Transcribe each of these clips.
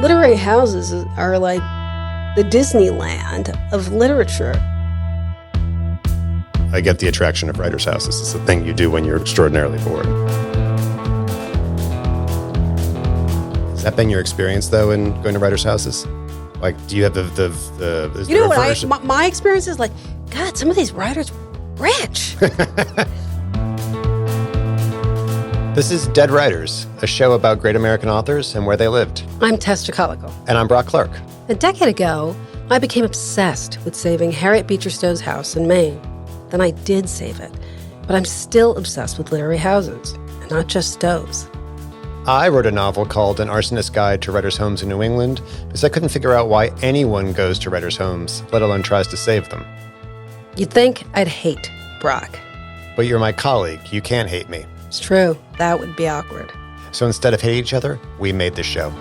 Literary houses are like the Disneyland of literature. I get the attraction of writers' houses. It's the thing you do when you're extraordinarily bored. Has that been your experience, though, in going to writers' houses? Like, do you have the you know what? My experience is like, God, some of these writers rich. This is Dead Writers, a show about great American authors and where they lived. I'm Tess Giscombe. And I'm Brock Clark. A decade ago, I became obsessed with saving Harriet Beecher Stowe's house in Maine. Then I did save it, but I'm still obsessed with literary houses, and not just Stowe's. I wrote a novel called An Arsonist's Guide to Writers' Homes in New England because I couldn't figure out why anyone goes to writers' homes, let alone tries to save them. You'd think I'd hate Brock. But you're my colleague. You can't hate me. It's true. That would be awkward. So instead of hating each other, we made this show.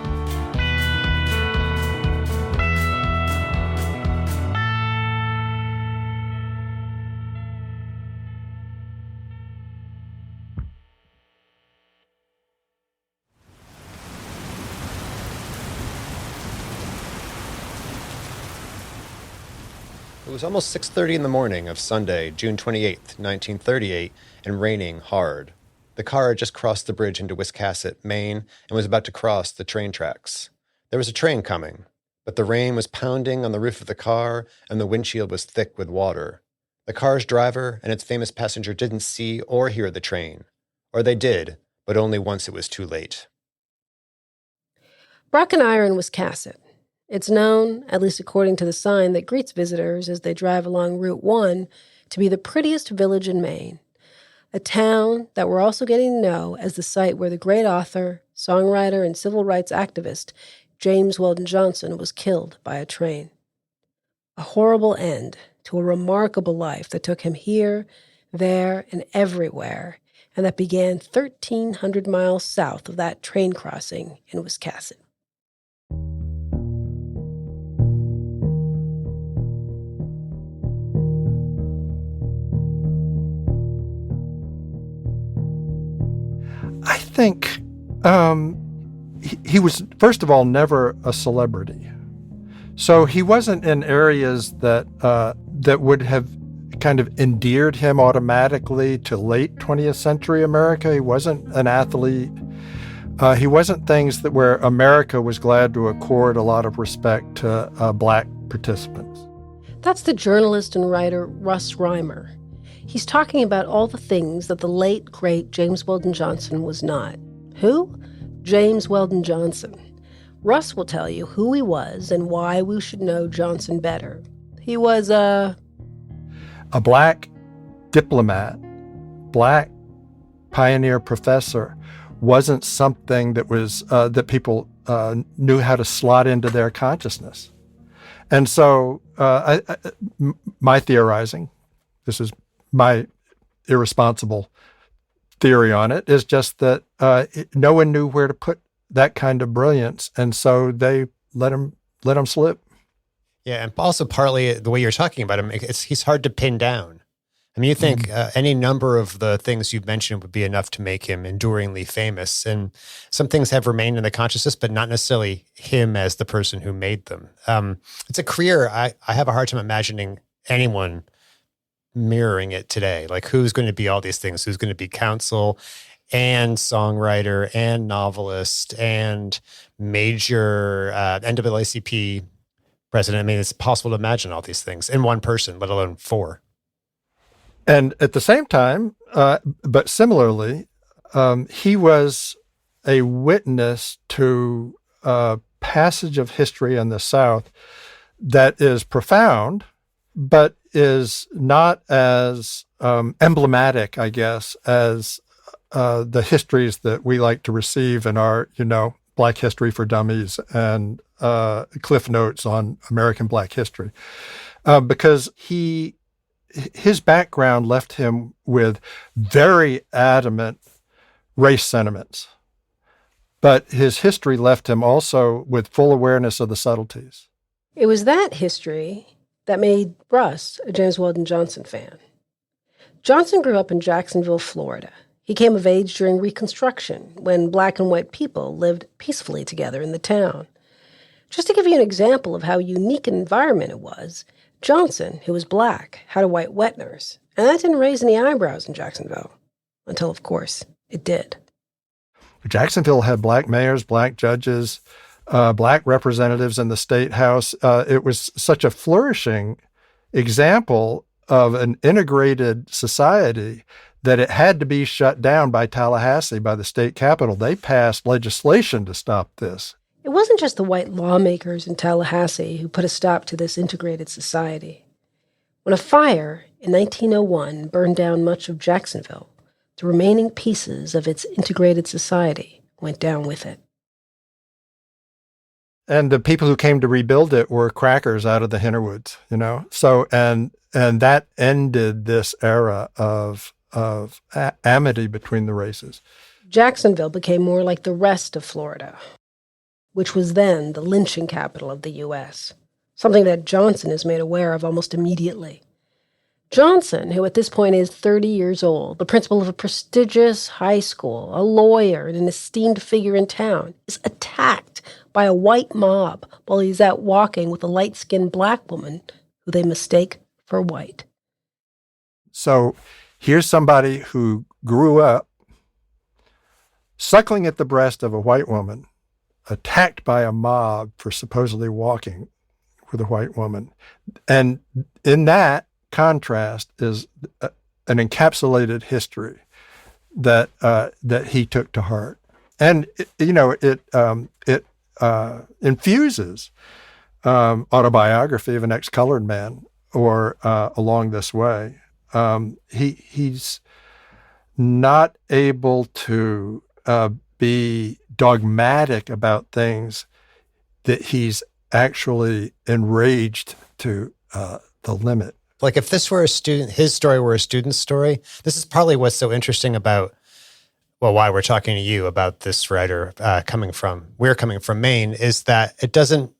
It was almost 6:30 in the morning of Sunday, June 28th, 1938, and raining hard. The car had just crossed the bridge into Wiscasset, Maine, and was about to cross the train tracks. There was a train coming, but the rain was pounding on the roof of the car, and the windshield was thick with water. The car's driver and its famous passenger didn't see or hear the train. Or they did, but only once it was too late. Brock and I are in Wiscasset. It's known, at least according to the sign that greets visitors as they drive along Route 1, to be the prettiest village in Maine. A town that we're also getting to know as the site where the great author, songwriter, and civil rights activist James Weldon Johnson was killed by a train. A horrible end to a remarkable life that took him here, there, and everywhere, and that began 1,300 miles south of that train crossing in Wiscasset. I think he was, first of all, never a celebrity. So he wasn't in areas that would have kind of endeared him automatically to late 20th century America. He wasn't an athlete. He wasn't things that where America was glad to accord a lot of respect to Black participants. That's the journalist and writer Russ Rymer. He's talking about all the things that the late, great James Weldon Johnson was not. Who? James Weldon Johnson. Russ will tell you who he was and why we should know Johnson better. He was a Black diplomat, Black pioneer professor wasn't something that was that people knew how to slot into their consciousness. And so my theorizing, this is my irresponsible theory on it, is just that no one knew where to put that kind of brilliance, and so they let him slip. Yeah, and also partly the way you're talking about him, he's hard to pin down. I mean, you think any number of the things you've mentioned would be enough to make him enduringly famous, and some things have remained in the consciousness, but not necessarily him as the person who made them. It's a career I have a hard time imagining anyone mirroring it today. Like, who's going to be all these things? Who's going to be counsel and songwriter and novelist and major NAACP president? I mean, it's possible to imagine all these things in one person, let alone four. And at the same time, but similarly, he was a witness to a passage of history in the South that is profound, but is not as emblematic, I guess, as the histories that we like to receive in our, Black History for Dummies and Cliff Notes on American Black history, because his background left him with very adamant race sentiments, but his history left him also with full awareness of the subtleties. It was that history that made Russ a James Weldon Johnson fan. Johnson grew up in Jacksonville, Florida. He came of age during Reconstruction, when Black and white people lived peacefully together in the town. Just to give you an example of how unique an environment it was, Johnson, who was black, had a white wet nurse, and that didn't raise any eyebrows in Jacksonville. Until, of course, it did. Jacksonville had black mayors, black judges, black representatives in the state house. It was such a flourishing example of an integrated society that it had to be shut down by Tallahassee, by the state capitol. They passed legislation to stop this. It wasn't just the white lawmakers in Tallahassee who put a stop to this integrated society. When a fire in 1901 burned down much of Jacksonville, the remaining pieces of its integrated society went down with it. And the people who came to rebuild it were crackers out of the Hinterwoods, So, and that ended this era of amity between the races. Jacksonville became more like the rest of Florida, which was then the lynching capital of the U.S., something that Johnson is made aware of almost immediately. Johnson, who at this point is 30 years old, the principal of a prestigious high school, a lawyer, and an esteemed figure in town, is attacked by a white mob while he's out walking with a light-skinned black woman who they mistake for white. So here's somebody who grew up suckling at the breast of a white woman, attacked by a mob for supposedly walking with a white woman. And in that contrast is an encapsulated history that he took to heart. And, it infuses Autobiography of an Ex-Colored Man or Along This Way. He's not able to be dogmatic about things that he's actually enraged to the limit. Like if this were his story were a student's story, this is partly what's so interesting about, why we're talking to you about this writer coming from Maine, is that it doesn't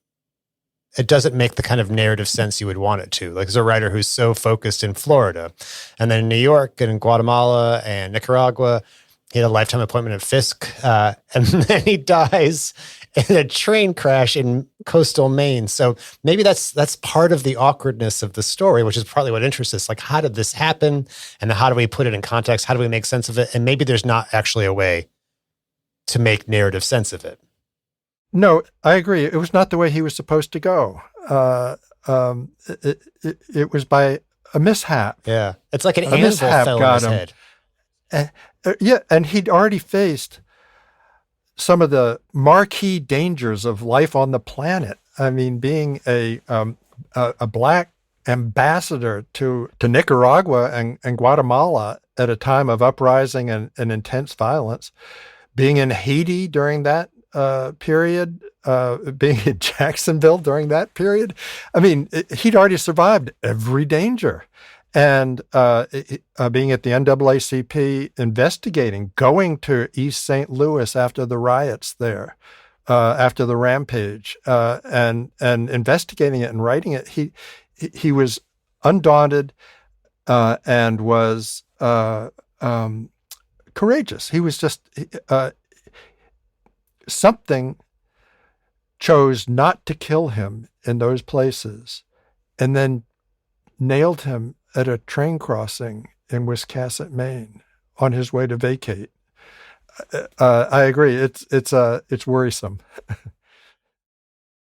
make the kind of narrative sense you would want it to. Like, there's a writer who's so focused in Florida, and then in New York and in Guatemala and Nicaragua, he had a lifetime appointment at Fisk, and then he dies in a train crash in coastal Maine. So maybe that's part of the awkwardness of the story, which is partly what interests us. Like, how did this happen? And how do we put it in context? How do we make sense of it? And maybe there's not actually a way to make narrative sense of it. No, I agree. It was not the way he was supposed to go. It was by a mishap. Yeah. It's like an anvil fell on his head. And he'd already faced some of the marquee dangers of life on the planet. I mean, being a black ambassador to Nicaragua and Guatemala at a time of uprising and intense violence, being in Haiti during that period, being in Jacksonville during that period. I mean, he'd already survived every danger. And being at the NAACP, investigating, going to East St. Louis after the riots there, after the rampage, and investigating it and writing it, he was undaunted and was courageous. He was just something chose not to kill him in those places, and then nailed him at a train crossing in Wiscasset, Maine, on his way to vacate. I agree. It's worrisome.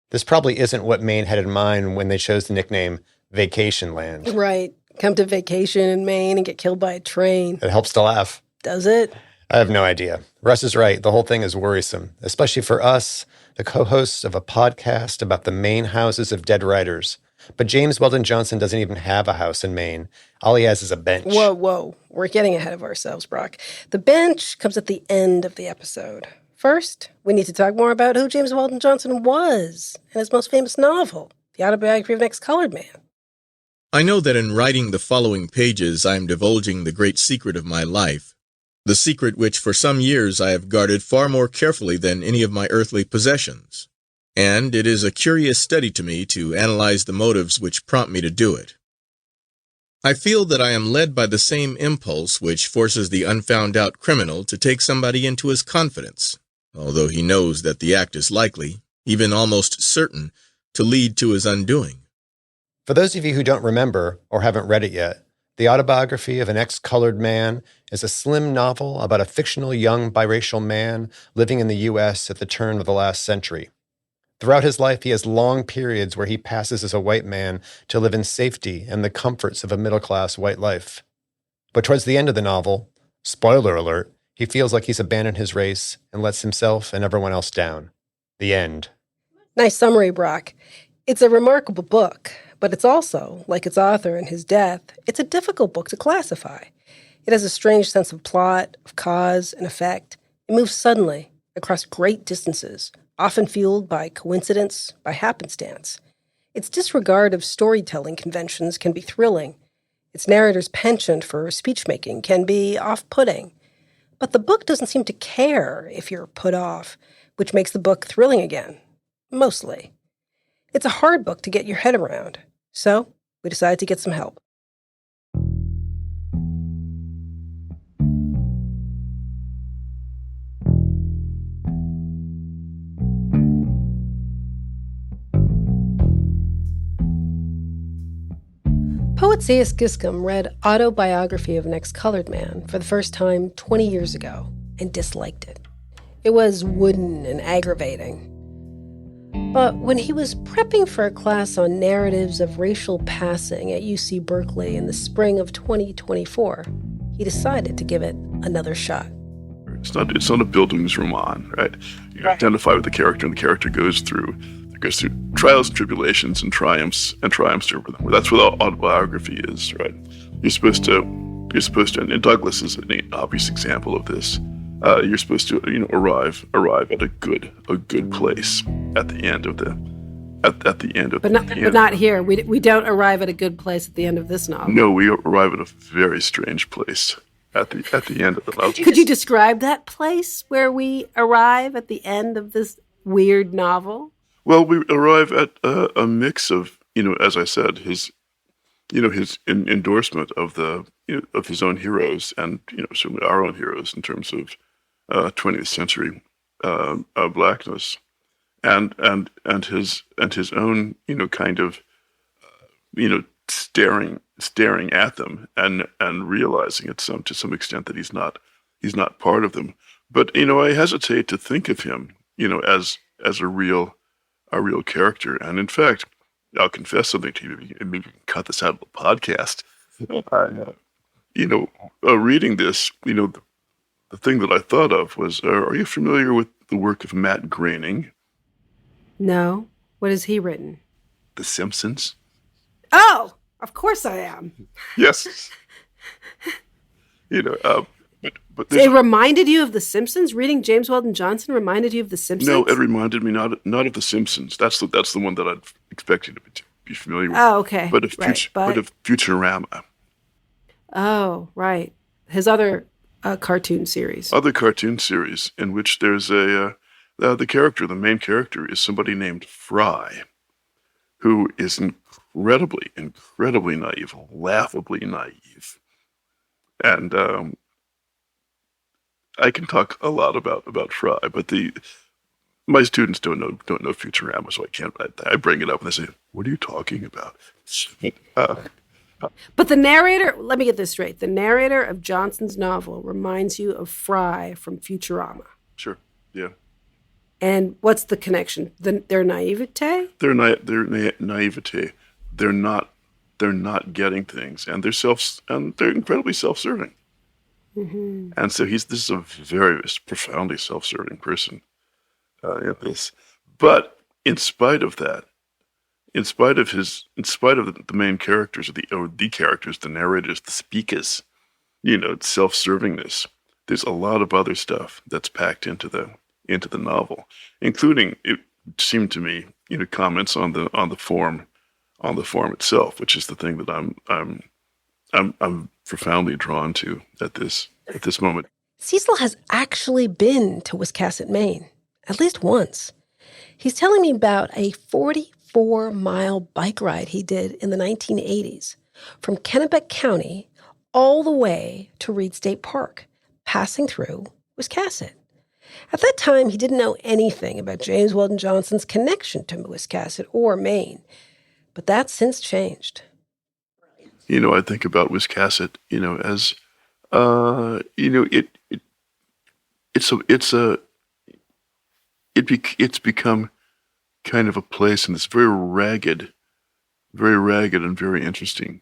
This probably isn't what Maine had in mind when they chose the nickname Vacation Land. Right. Come to vacation in Maine and get killed by a train. It helps to laugh. Does it? I have no idea. Russ is right. The whole thing is worrisome, especially for us, the co-hosts of a podcast about the Maine houses of dead writers. But James Weldon Johnson doesn't even have a house in Maine. All he has is a bench. Whoa. We're getting ahead of ourselves, Brock. The bench comes at the end of the episode. First, we need to talk more about who James Weldon Johnson was and his most famous novel, The Autobiography of an Ex-Colored Man. I know that in writing the following pages, I am divulging the great secret of my life, the secret which for some years I have guarded far more carefully than any of my earthly possessions. And it is a curious study to me to analyze the motives which prompt me to do it. I feel that I am led by the same impulse which forces the unfound-out criminal to take somebody into his confidence, although he knows that the act is likely, even almost certain to lead to his undoing. For those of you who don't remember or haven't read it yet, The Autobiography of an Ex-Colored Man is a slim novel about a fictional young biracial man living in the U.S. at the turn of the last century. Throughout his life, he has long periods where he passes as a white man to live in safety and the comforts of a middle-class white life. But towards the end of the novel, spoiler alert, he feels like he's abandoned his race and lets himself and everyone else down. The end. Nice summary, Brock. It's a remarkable book, but it's also, like its author and his death, it's a difficult book to classify. It has a strange sense of plot, of cause and effect. It moves suddenly, across great distances, often fueled by coincidence, by happenstance. Its disregard of storytelling conventions can be thrilling. Its narrator's penchant for speech-making can be off-putting. But the book doesn't seem to care if you're put off, which makes the book thrilling again. Mostly. It's a hard book to get your head around. So, we decided to get some help. Poet C.S. Giscombe read Autobiography of an Ex-Colored Man for the first time 20 years ago and disliked it. It was wooden and aggravating. But when he was prepping for a class on narratives of racial passing at UC Berkeley in the spring of 2024, he decided to give it another shot. It's not a Bildungsroman, right? You identify with the character, and the character goes through trials and tribulations and triumphs over them. That's what autobiography is, right? You're supposed to, and Douglas is an obvious example of this. You're supposed to, arrive at a good place at the end of But not here. We don't arrive at a good place at the end of this novel. No, we arrive at a very strange place at the end of the novel. Could you describe that place where we arrive at the end of this weird novel? Well, we arrive at a mix of, as I said, his endorsement of of his own heroes, and certainly our own heroes in terms of 20th century blackness, and his own kind of staring at them and realizing to some extent that he's not part of them. But I hesitate to think of him as a real character. And in fact, I'll confess something to you. Maybe we can cut this out of the podcast. Reading this, the thing that I thought of was, are you familiar with the work of Matt Groening? No. What has he written? The Simpsons. Oh, of course I am. Yes. But it reminded you of The Simpsons? Reading James Weldon Johnson reminded you of The Simpsons? No, it reminded me not of The Simpsons. That's the one that I'd expect you to be familiar with. Oh, okay. But of Futurama. Oh, right. His other cartoon series. Other cartoon series in which there's the main character is somebody named Fry, who is incredibly naive, laughably naive. And I can talk a lot about Fry, but my students don't know Futurama, so I bring it up and they say, "What are you talking about?" But the narrator, let me get this straight. The narrator of Johnson's novel reminds you of Fry from Futurama. Sure. Yeah. And what's the connection? Their naivete? Their naivete. They're not getting things, and they're incredibly self-serving. Mm-hmm. And so this is a very profoundly self-serving person. But in spite of that, in spite of the main characters or the characters, the narrators, the speakers, self-servingness, there's a lot of other stuff that's packed into the novel, including, it seemed to me, comments on the form itself, which is the thing that I'm profoundly drawn to at this moment. Cecil has actually been to Wiscasset, Maine, at least once. He's telling me about a 44-mile bike ride he did in the 1980s from Kennebec County all the way to Reed State Park, passing through Wiscasset. At that time, he didn't know anything about James Weldon Johnson's connection to Wiscasset or Maine, but that's since changed. I think about Wiscasset, as it's become kind of a place in this very ragged and very interesting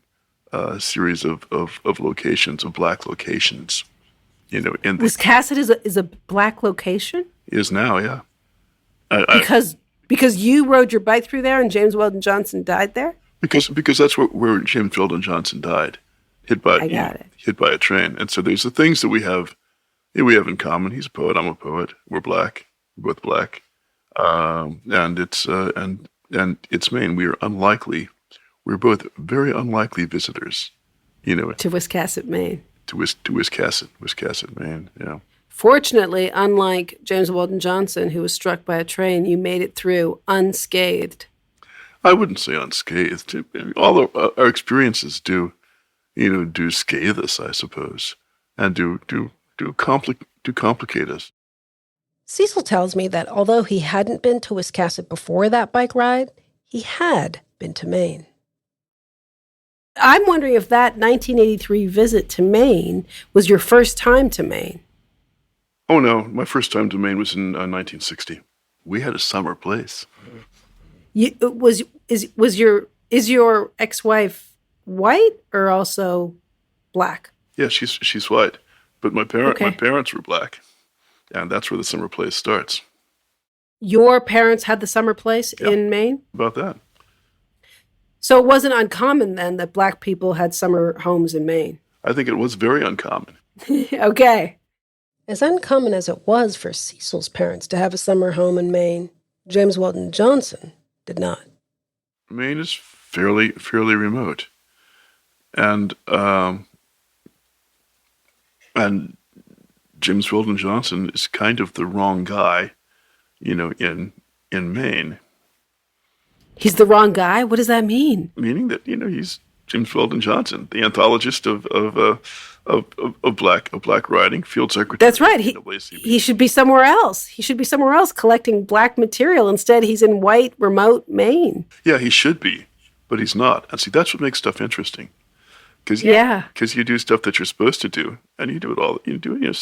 series of locations, of black locations. Wiscasset is a black location? Is now, yeah. Because you rode your bike through there and James Weldon Johnson died there? Because that's where James Weldon Johnson died, hit by a train. And so there's the things that we have in common. He's a poet. I'm a poet. We're black. We're both black. And it's Maine. We're both very unlikely visitors, to Wiscasset, Maine. To Wiscasset, Maine. Yeah. Fortunately, unlike James Weldon Johnson, who was struck by a train, you made it through unscathed. I wouldn't say unscathed. All our experiences do scathe us, I suppose, and do complicate us. Cecil tells me that although he hadn't been to Wiscasset before that bike ride, he had been to Maine. I'm wondering if that 1983 visit to Maine was your first time to Maine. Oh no, my first time to Maine was in 1960. We had a summer place. Is your ex-wife white or also black? Yeah, she's white, but my parents were black, and that's where the summer place starts. Your parents had the summer place in Maine? About that. So it wasn't uncommon then that black people had summer homes in Maine? I think it was very uncommon. Okay. As uncommon as it was for Cecil's parents to have a summer home in Maine, James Weldon Johnson did not. Maine is fairly remote, and James Weldon Johnson is kind of the wrong guy, in Maine. He's the wrong guy? What does that mean? Meaning that he's James Weldon Johnson, the anthologist of black writing, field secretary. That's right. He should be somewhere else. He should be somewhere else collecting black material. Instead, he's in white, remote Maine. Yeah, he should be, but he's not. And see, that's what makes stuff interesting. Because you do stuff that you're supposed to do, and you do it all. You do it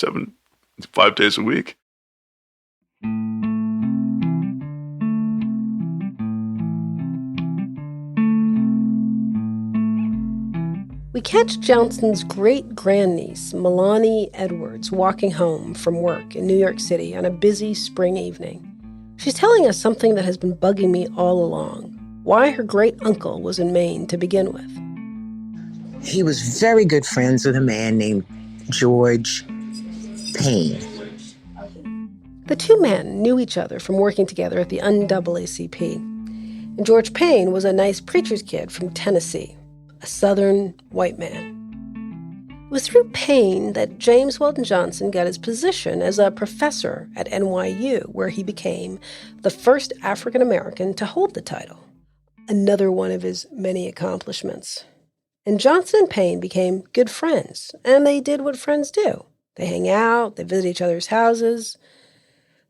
5 days a week. We catch Johnson's great-grandniece, Melanie Edwards, walking home from work in New York City on a busy spring evening. She's telling us something that has been bugging me all along, why her great-uncle was in Maine to begin with. He was very good friends with a man named George Payne. The two men knew each other from working together at the NAACP. And George Payne was a nice preacher's kid from Tennessee, a Southern white man. It was through Payne that James Weldon Johnson got his position as a professor at NYU, where he became the first African American to hold the title. Another one of his many accomplishments. And Johnson and Payne became good friends, and they did what friends do. They hang out, they visit each other's houses.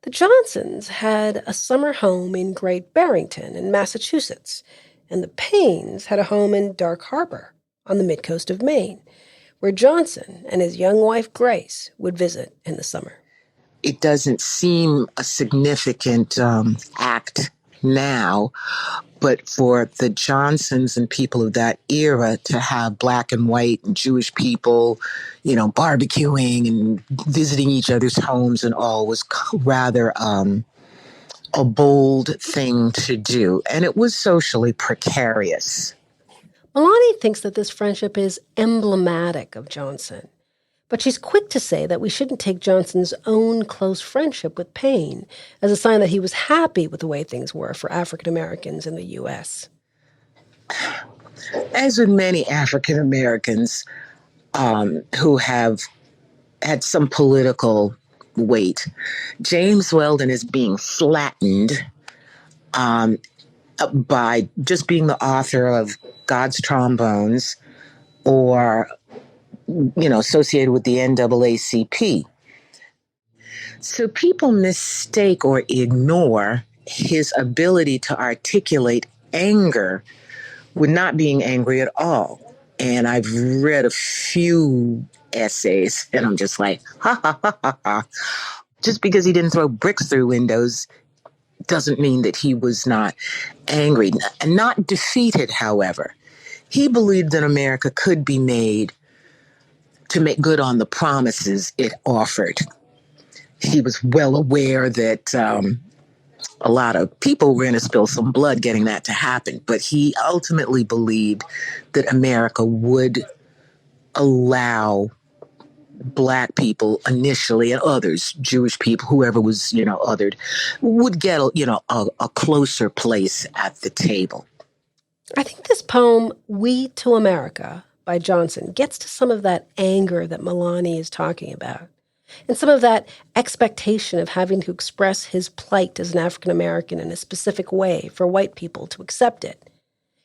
The Johnsons had a summer home in Great Barrington in Massachusetts, and the Paynes had a home in Dark Harbor on the mid-coast of Maine, where Johnson and his young wife Grace would visit in the summer. It doesn't seem a significant act now, but for the Johnsons and people of that era to have black and white and Jewish people, barbecuing and visiting each other's homes and all was rather a bold thing to do, and it was socially precarious. Melanie thinks that this friendship is emblematic of Johnson, but she's quick to say that we shouldn't take Johnson's own close friendship with Payne as a sign that he was happy with the way things were for African Americans in the U.S. As with many African Americans who have had some political weight, James Weldon is being flattened by just being the author of God's Trombones or, associated with the NAACP. So people mistake or ignore his ability to articulate anger with not being angry at all. And I've read a few essays and I'm just like, ha ha ha ha ha. Just because he didn't throw bricks through windows doesn't mean that he was not angry. Not defeated, however. He believed that America could be made to make good on the promises it offered. He was well aware that a lot of people were going to spill some blood getting that to happen, but he ultimately believed that America would allow Black people initially and others, Jewish people, whoever was, othered, would get, a closer place at the table. I think this poem, We to America by Johnson, gets to some of that anger that Melanie is talking about, and some of that expectation of having to express his plight as an African American in a specific way for white people to accept it.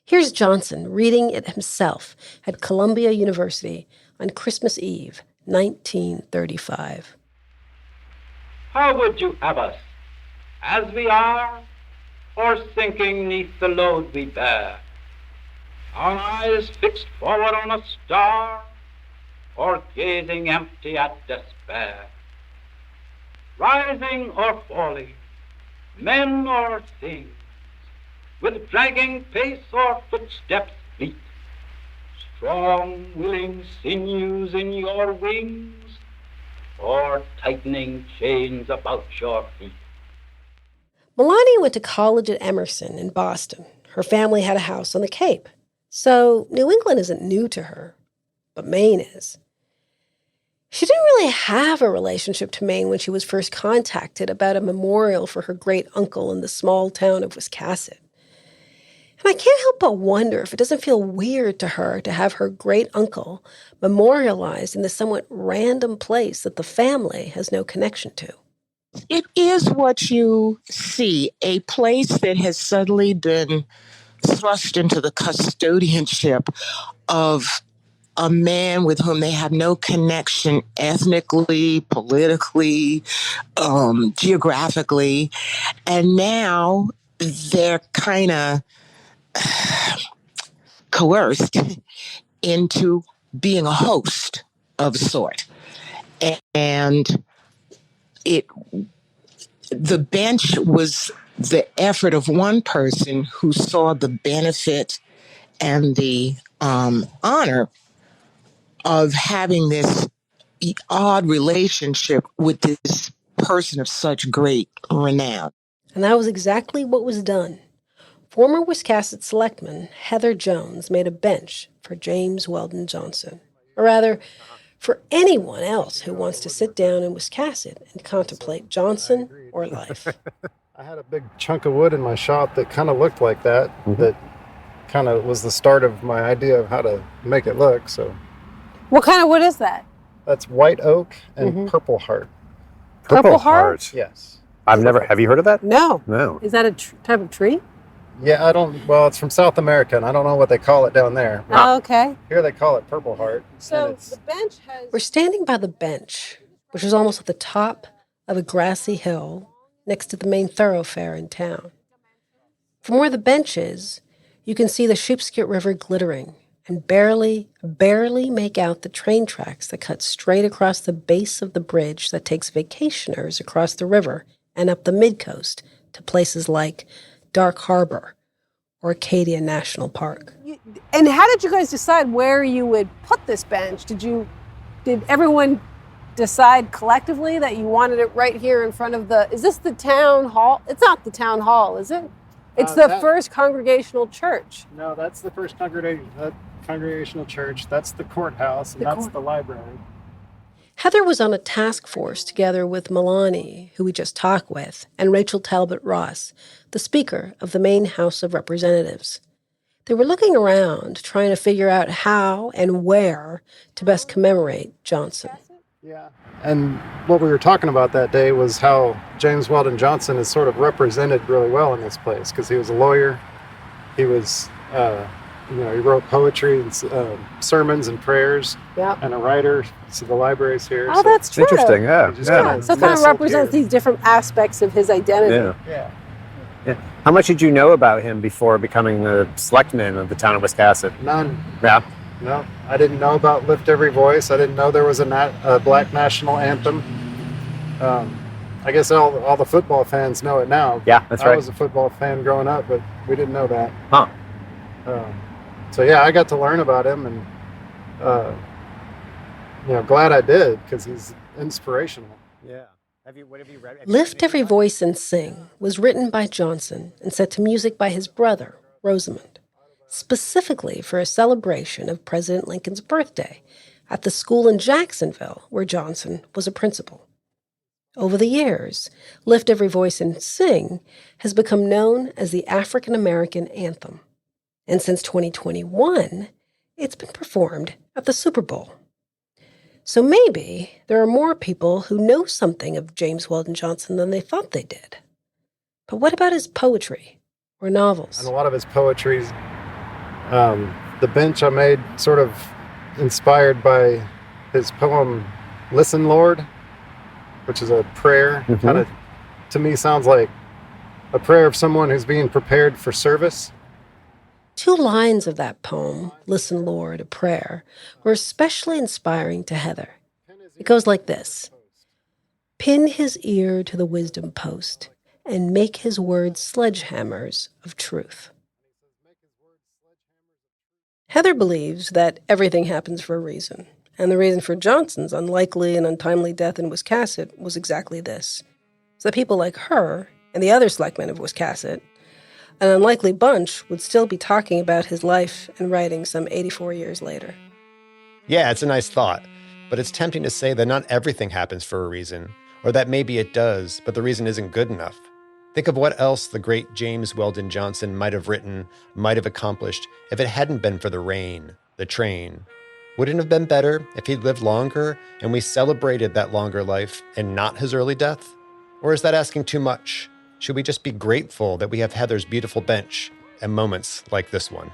Here's Johnson reading it himself at Columbia University on Christmas Eve, 1935. How would you have us, as we are, or sinking neath the load we bear? Our eyes fixed forward on a star, or gazing empty at despair? Rising or falling, men or things, with dragging pace or footsteps fleet, strong, willing sinews in your wings, or tightening chains about your feet. Melanie went to college at Emerson in Boston. Her family had a house on the Cape. So New England isn't new to her, but Maine is. She didn't really have a relationship to Maine when she was first contacted about a memorial for her great-uncle in the small town of Wiscasset. And I can't help but wonder if it doesn't feel weird to her to have her great-uncle memorialized in this somewhat random place that the family has no connection to. It is what you see, a place that has suddenly been thrust into the custodianship of a man with whom they have no connection ethnically, politically, geographically. And now they're kind of coerced into being a host of a sort. And the bench was the effort of one person who saw the benefit and the honor of having this odd relationship with this person of such great renown. And that was exactly what was done. Former Wiscasset selectman Heather Jones made a bench for James Weldon Johnson. Or rather, for anyone else who wants to sit down in Wiscasset and contemplate Johnson or life. I had a big chunk of wood in my shop that kind of looked like that, that kind of was the start of my idea of how to make it look. So, what kind of wood is that? That's white oak and purple heart. Purple heart? Yes. Have you heard of that? No. No. Is that a type of tree? Yeah, it's from South America, and I don't know what they call it down there. Oh, okay. Here they call it purple heart. So the bench has... We're standing by the bench, which is almost at the top of a grassy hill next to the main thoroughfare in town. From where the bench is, you can see the Sheepscot River glittering and barely make out the train tracks that cut straight across the base of the bridge that takes vacationers across the river and up the mid-coast to places like Dark Harbor or Acadia National Park. And how did you guys decide where you would put this bench? Did everyone decide collectively that you wanted it right here in front of is this the town hall? It's not the town hall, is it? It's the First Congregational Church. No, that's the First Congregational Church. That's the courthouse, and that's the library. Heather was on a task force together with Melanie, who we just talked with, and Rachel Talbot Ross, the Speaker of the Maine House of Representatives. They were looking around, trying to figure out how and where to best commemorate Johnson. Yeah, and what we were talking about that day was how James Weldon Johnson is sort of represented really well in this place, because he was a lawyer. He was, he wrote poetry and sermons and prayers, Yeah. and a writer. So the library's here. Oh, that's true. Interesting. Yeah. Yeah. So it kind of represents these different aspects of his identity. Yeah. How much did you know about him before becoming the selectman of the town of Wiscasset? None. Yeah. No, I didn't know about Lift Every Voice. I didn't know there was a black national anthem. I guess all the football fans know it now. Yeah, that's right. I was a football fan growing up, but we didn't know that. Huh. So yeah, I got to learn about him, and glad I did, because he's inspirational. Yeah. What have you read? Lift Every Voice and Sing was written by Johnson and set to music by his brother, Rosamond, specifically for a celebration of President Lincoln's birthday at the school in Jacksonville where Johnson was a principal. Over the years, Lift Every Voice and Sing has become known as the African American anthem. And since 2021, it's been performed at the Super Bowl. So maybe there are more people who know something of James Weldon Johnson than they thought they did. But what about his poetry or novels? And a lot of his poetry, the bench I made sort of inspired by his poem, Listen, Lord, which is a prayer. Mm-hmm. Kind of, to me, sounds like a prayer of someone who's being prepared for service. 2 lines of that poem, Listen, Lord, a prayer, were especially inspiring to Heather. It goes like this: pin his ear to the wisdom post and make his words sledgehammers of truth. Heather believes that everything happens for a reason, and the reason for Johnson's unlikely and untimely death in Wiscasset was exactly this: so that people like her and the other selectmen of Wiscasset, an unlikely bunch, would still be talking about his life and writing some 84 years later. Yeah, it's a nice thought, but it's tempting to say that not everything happens for a reason, or that maybe it does, but the reason isn't good enough. Think of what else the great James Weldon Johnson might have written, might have accomplished, if it hadn't been for the rain, the train. Wouldn't it have been better if he'd lived longer and we celebrated that longer life and not his early death? Or is that asking too much? Should we just be grateful that we have Heather's beautiful bench and moments like this one?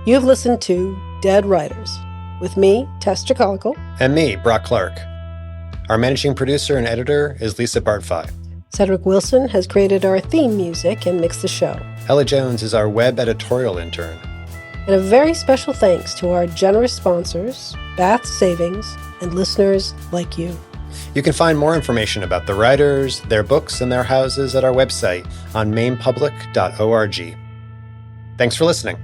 You've listened to Dead Writers with me, Tess Chicalico. And me, Brock Clark. Our managing producer and editor is Lisa Bartfai. Cedric Wilson has created our theme music and mixed the show. Ella Jones is our web editorial intern. And a very special thanks to our generous sponsors, Bath Savings, and listeners like you. You can find more information about the writers, their books, and their houses at our website on mainepublic.org. Thanks for listening.